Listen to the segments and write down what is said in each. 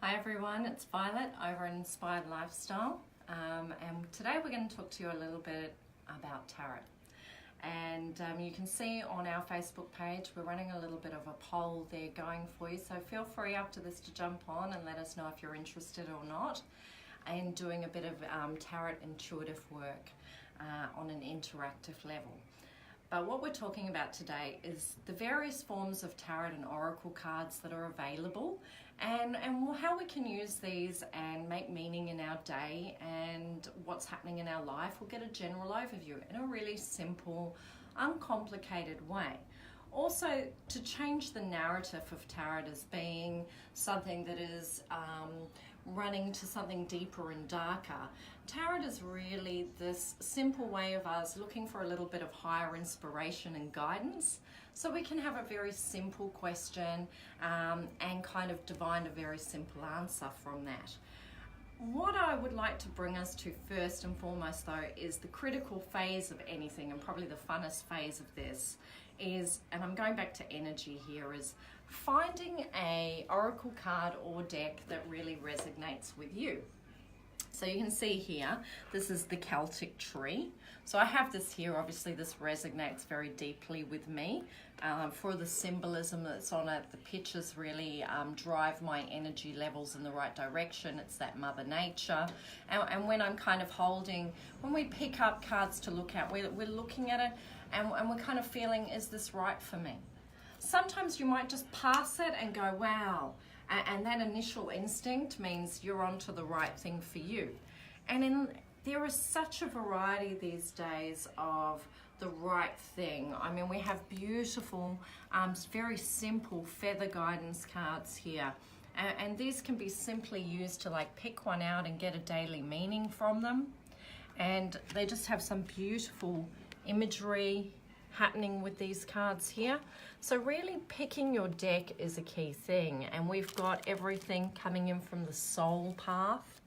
Hi everyone, it's Violet over at Inspired Lifestyle, and today we're going to talk to you a little bit about tarot. And you can see on our Facebook page we're running a little bit of a poll there going for you, so feel free after this to jump on and let us know if you're interested or not in doing a bit of tarot intuitive work on an interactive level. But what we're talking about today is the various forms of tarot and oracle cards that are available, and how we can use these and make meaning in our day and what's happening in our life. We'll get a general overview in a really simple, uncomplicated way. Also, to change the narrative of tarot as being something that is running to something deeper and darker. Tarot is really this simple way of us looking for a little bit of higher inspiration and guidance, so we can have a very simple question and kind of divine a very simple answer from that. What I would like to bring us to first and foremost though is the critical phase of anything, and probably the funnest phase of this is, and I'm going back to energy here, is finding a oracle card or deck that really resonates with you. So you can see here, this is the Celtic tree. So I have this here, obviously this resonates very deeply with me. For the symbolism that's on it, the pictures really drive my energy levels in the right direction. It's that Mother Nature. And when I'm kind of holding, when we pick up cards to look at, we're looking at it and we're kind of feeling, is this right for me? Sometimes you might just pass it and go, wow. And that initial instinct means you're onto the right thing for you. And there is such a variety these days of the right thing. I mean, we have beautiful, very simple feather guidance cards here. And these can be simply used to like pick one out and get a daily meaning from them. And they just have some beautiful imagery happening with these cards here. So really picking your deck is a key thing, and we've got everything coming in from the soul path,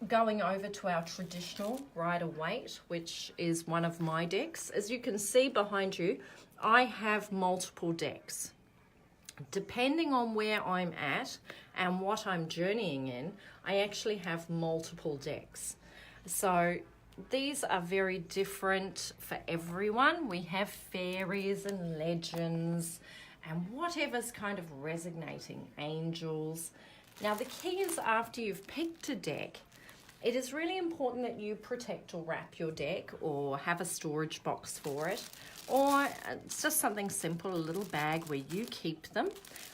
going over to our traditional Rider-Waite, which is one of my decks. As you can see behind you, I have multiple decks. Depending on where I'm at and what I'm journeying in, I actually have multiple decks. So these are very different for everyone. We have fairies and legends and whatever's kind of resonating, angels. Now the key is, after you've picked a deck, it is really important that you protect or wrap your deck or have a storage box for it, or it's just something simple, a little bag where you keep them,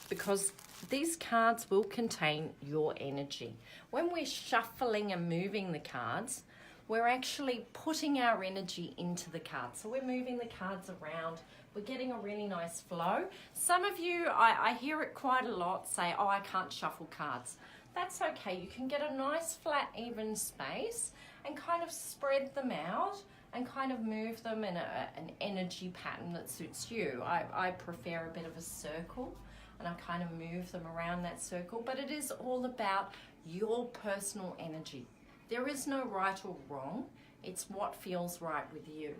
because these cards will contain your energy. When we're shuffling and moving the cards, we're actually putting our energy into the cards. So we're moving the cards around. We're getting a really nice flow. Some of you, I hear it quite a lot, say, oh, I can't shuffle cards. That's okay. You can get a nice flat, even space and kind of spread them out and kind of move them in an energy pattern that suits you. I prefer a bit of a circle, and I kind of move them around that circle, but it is all about your personal energy. There is no right or wrong. It's what feels right with you.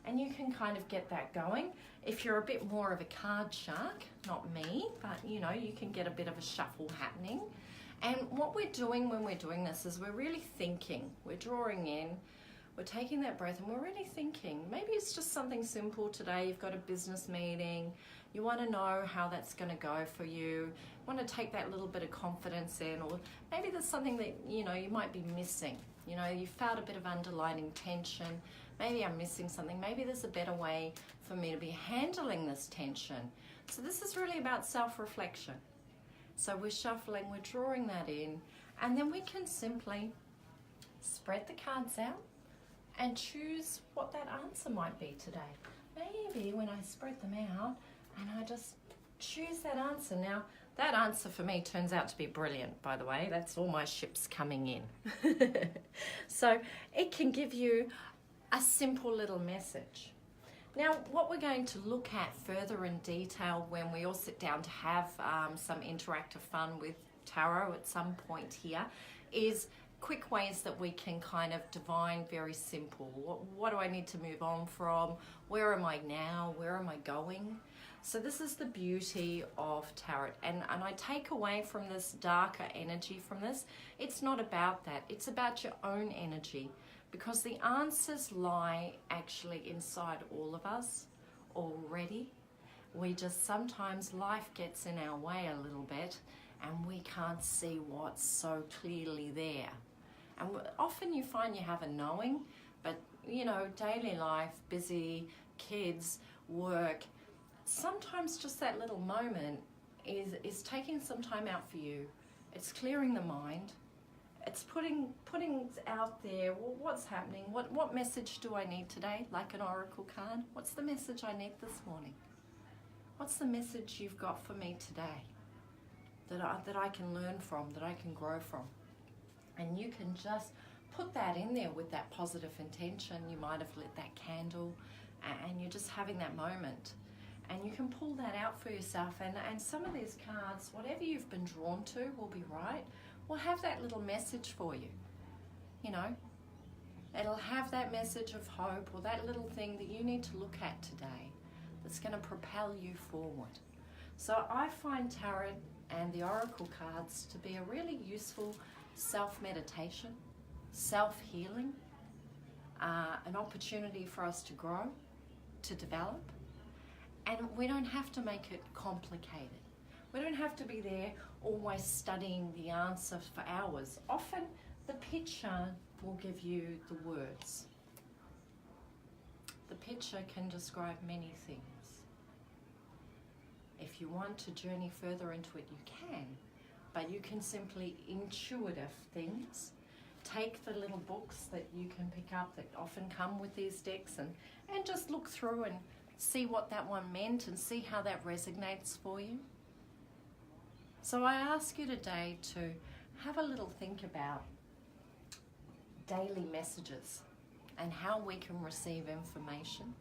And you can kind of get that going. If you're a bit more of a card shark, not me, but you know, you can get a bit of a shuffle happening. And what we're doing when we're doing this is we're really thinking. We're drawing in, we're taking that breath, and we're really thinking. Maybe it's just something simple today. You've got a business meeting. You want to know how that's going to go for you. You want to take that little bit of confidence in, or maybe there's something that, you know, you might be missing. You know, you felt a bit of underlying tension. Maybe I'm missing something. Maybe there's a better way for me to be handling this tension. So this is really about self-reflection. So we're shuffling, we're drawing that in, and then we can simply spread the cards out and choose what that answer might be today. Maybe when I spread them out and I just choose that answer. Now, that answer for me turns out to be brilliant, by the way. That's all my ships coming in. So it can give you a simple little message. Now, what we're going to look at further in detail when we all sit down to have some interactive fun with tarot at some point here is quick ways that we can kind of divine very simple. What do I need to move on from? Where am I now? Where am I going? So this is the beauty of tarot, and I take away from this darker energy from this. It's not about that. It's about your own energy, because the answers lie actually inside all of us already. We just sometimes life gets in our way a little bit and we can't see what's so clearly there. And often you find you have a knowing, but you know, daily life, busy, kids, work, sometimes just that little moment is taking some time out for you. It's clearing the mind. It's putting out there, well, what's happening? What message do I need today? Like an oracle card. What's the message I need this morning? What's the message you've got for me today that I can learn from, that I can grow from? And you can just put that in there with that positive intention. You might have lit that candle and you're just having that moment. And you can pull that out for yourself. And some of these cards, whatever you've been drawn to will be right. Will have that little message for you. You know, it'll have that message of hope, or that little thing that you need to look at today that's going to propel you forward. So I find tarot and the oracle cards to be a really useful self-meditation, self-healing, an opportunity for us to grow, to develop. And we don't have to make it complicated. We don't have to be there always studying the answer for hours. Often the picture will give you the words. The picture can describe many things. If you want to journey further into it, you can. But you can simply intuitive things. Take the little books that you can pick up that often come with these decks and just look through and see what that one meant and see how that resonates for you. So I ask you today to have a little think about daily messages and how we can receive information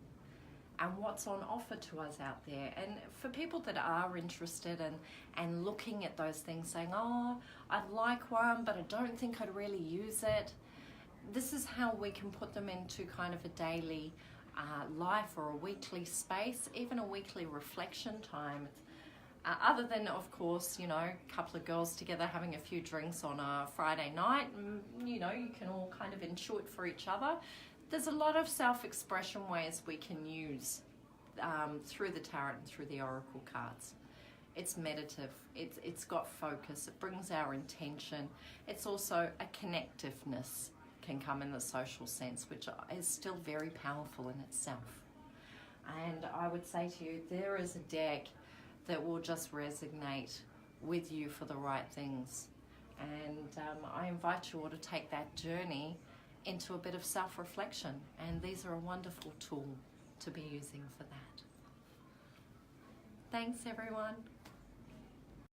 and what's on offer to us out there. And for people that are interested and looking at those things, saying, oh, I'd like one, but I don't think I'd really use it. This is how we can put them into kind of a daily life or a weekly space, even a weekly reflection time. Other than, of course, you know, a couple of girls together having a few drinks on a Friday night, and, you know, you can all kind of intuit for each other. There's a lot of self-expression ways we can use through the tarot and through the oracle cards. It's meditative, it's got focus, it brings our intention. It's also a connectiveness can come in the social sense, which is still very powerful in itself. And I would say to you, there is a deck that will just resonate with you for the right things. And I invite you all to take that journey into a bit of self-reflection. And these are a wonderful tool to be using for that. Thanks, everyone.